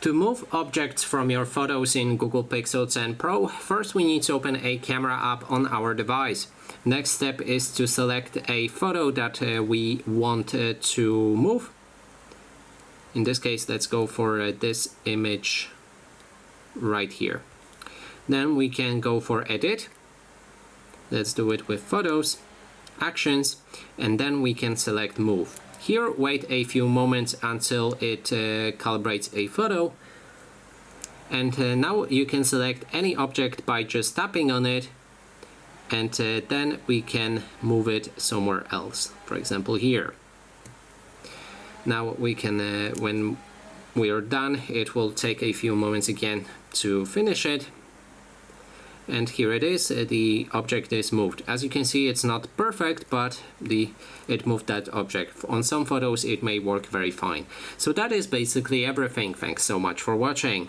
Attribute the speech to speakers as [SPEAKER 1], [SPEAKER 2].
[SPEAKER 1] To move objects from your photos in Google Pixel 10 Pro, first we need to open a camera app on our device. Next step is to select a photo that we want to move. In this case, let's go for this image right here. Then we can go for Edit. Let's do it with Photos, Actions, and then we can select Move. Here, wait a few moments until it calibrates a photo. And now you can select any object by just tapping on it, and then we can move it somewhere else, for example here. Now we can, when we are done, it will take a few moments again to finish it. And here it is, the object is moved. As you can see, it's not perfect, but it moved that object. On some photos it may work very fine. So that is basically everything. Thanks so much for watching.